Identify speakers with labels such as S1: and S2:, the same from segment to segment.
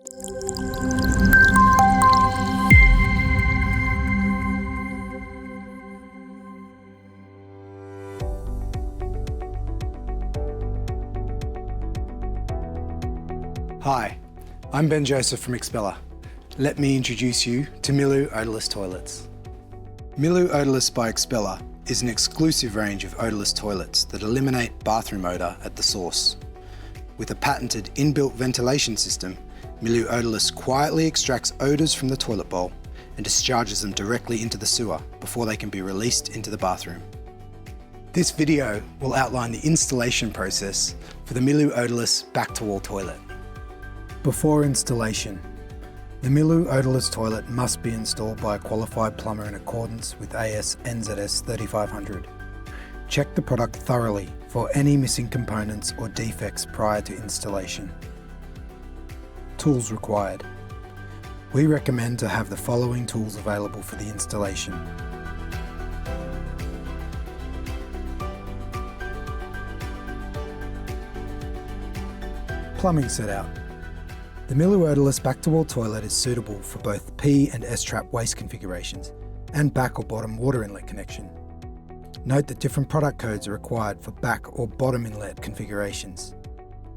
S1: Hi, I'm Ben Joseph from Expeller. Let me introduce you to Milu Odourless toilets. Milu Odourless by Expeller is an exclusive range of odourless toilets that eliminate bathroom odour at the source. With a patented inbuilt ventilation system, Milu Odourless quietly extracts odours from the toilet bowl and discharges them directly into the sewer before they can be released into the bathroom. This video will outline the installation process for the Milu Odourless back-to-wall toilet. Before installation, the Milu Odourless toilet must be installed by a qualified plumber in accordance with AS NZS 3500. Check the product thoroughly for any missing components or defects prior to installation. Tools required. We recommend to have the following tools available for the installation. Plumbing setout. The Milu Odourless back-to-wall toilet is suitable for both P and S-trap waste configurations and back or bottom water inlet connection. Note that different product codes are required for back or bottom inlet configurations.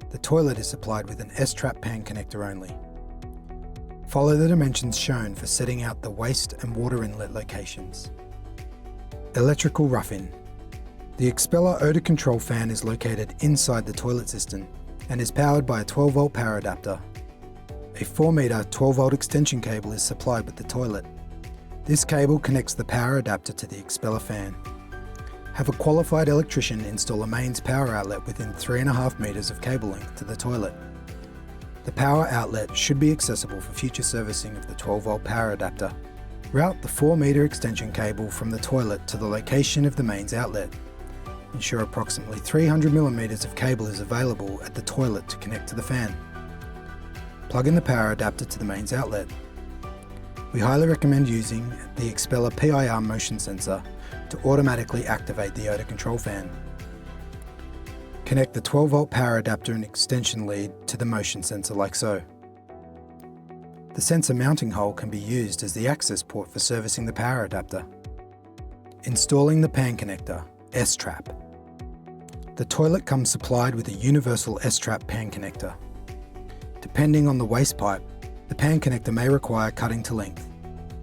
S1: The toilet is supplied with an S-trap pan connector only. Follow the dimensions shown for setting out the waste and water inlet locations. Electrical rough-in. The Expeller odour control fan is located inside the toilet system and is powered by a 12-volt power adapter. A 4-metre 12-volt extension cable is supplied with the toilet. This cable connects the power adapter to the Expeller fan. Have a qualified electrician install a mains power outlet within 3.5 metres of cable length to the toilet. The power outlet should be accessible for future servicing of the 12-volt power adapter. Route the 4-metre extension cable from the toilet to the location of the mains outlet. Ensure approximately 300mm of cable is available at the toilet to connect to the fan. Plug in the power adapter to the mains outlet. We highly recommend using the Expeller PIR motion sensor to automatically activate the odour control fan. Connect the 12-volt power adapter and extension lead to the motion sensor like so. The sensor mounting hole can be used as the access port for servicing the power adapter. Installing the pan connector, S-trap. The toilet comes supplied with a universal S-trap pan connector. Depending on the waste pipe, the pan connector may require cutting to length.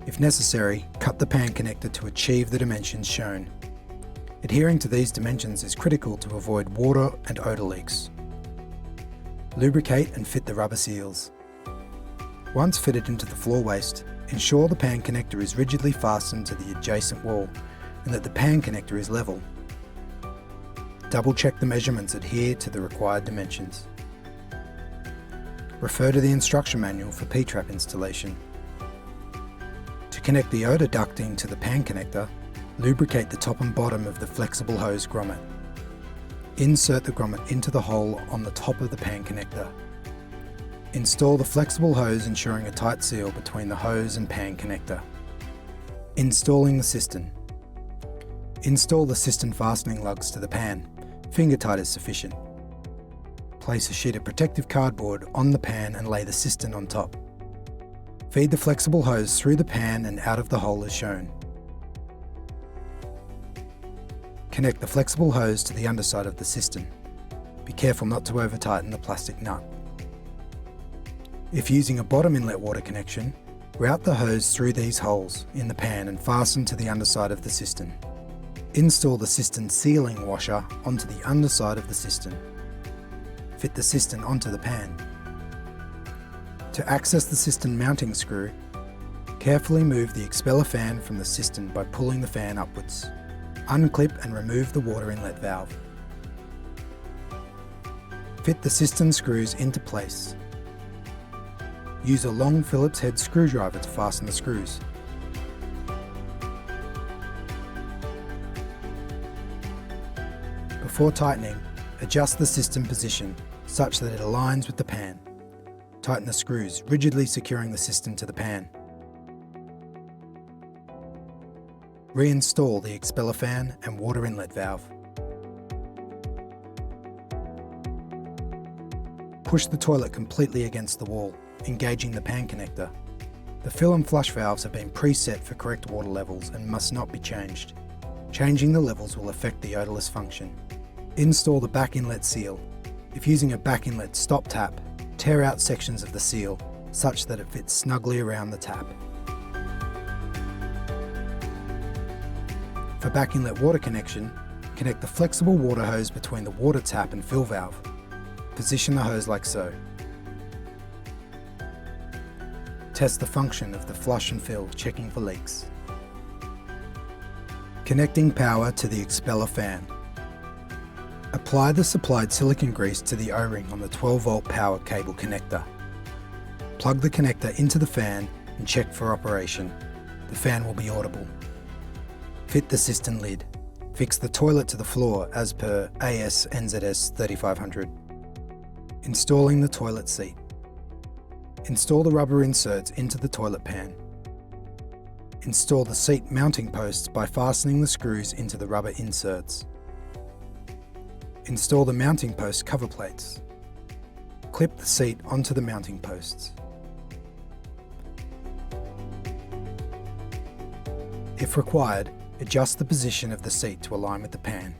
S1: If necessary, cut the pan connector to achieve the dimensions shown. Adhering to these dimensions is critical to avoid water and odour leaks. Lubricate and fit the rubber seals. Once fitted into the floor waste, ensure the pan connector is rigidly fastened to the adjacent wall and that the pan connector is level. Double check the measurements adhere to the required dimensions. Refer to the instruction manual for P-trap installation. To connect the odour ducting to the pan connector, lubricate the top and bottom of the flexible hose grommet. Insert the grommet into the hole on the top of the pan connector. Install the flexible hose, ensuring a tight seal between the hose and pan connector. Installing the cistern. Install the cistern fastening lugs to the pan. Finger tight is sufficient. Place a sheet of protective cardboard on the pan and lay the cistern on top. Feed the flexible hose through the pan and out of the hole as shown. Connect the flexible hose to the underside of the cistern. Be careful not to over-tighten the plastic nut. If using a bottom inlet water connection, route the hose through these holes in the pan and fasten to the underside of the cistern. Install the cistern sealing washer onto the underside of the cistern. Fit the cistern onto the pan. To access the cistern mounting screw, carefully move the Expeller fan from the cistern by pulling the fan upwards. Unclip and remove the water inlet valve. Fit the cistern screws into place. Use a long Phillips head screwdriver to fasten the screws. Before tightening, adjust the cistern position such that it aligns with the pan. Tighten the screws, rigidly securing the cistern to the pan. Reinstall the Expeller fan and water inlet valve. Push the toilet completely against the wall, engaging the pan connector. The fill and flush valves have been preset for correct water levels and must not be changed. Changing the levels will affect the odourless function. Install the back inlet seal. If using a back inlet stop tap, tear out sections of the seal such that it fits snugly around the tap. For back inlet water connection, connect the flexible water hose between the water tap and fill valve. Position the hose like so. Test the function of the flush and fill, checking for leaks. Connecting power to the expeller fan. Apply the supplied silicone grease to the O-ring on the 12-volt power cable connector. Plug the connector into the fan and check for operation. The fan will be audible. Fit the cistern lid. Fix the toilet to the floor as per AS NZS 3500. Installing the toilet seat. Install the rubber inserts into the toilet pan. Install the seat mounting posts by fastening the screws into the rubber inserts. Install the mounting post cover plates. Clip the seat onto the mounting posts. If required, adjust the position of the seat to align with the pan.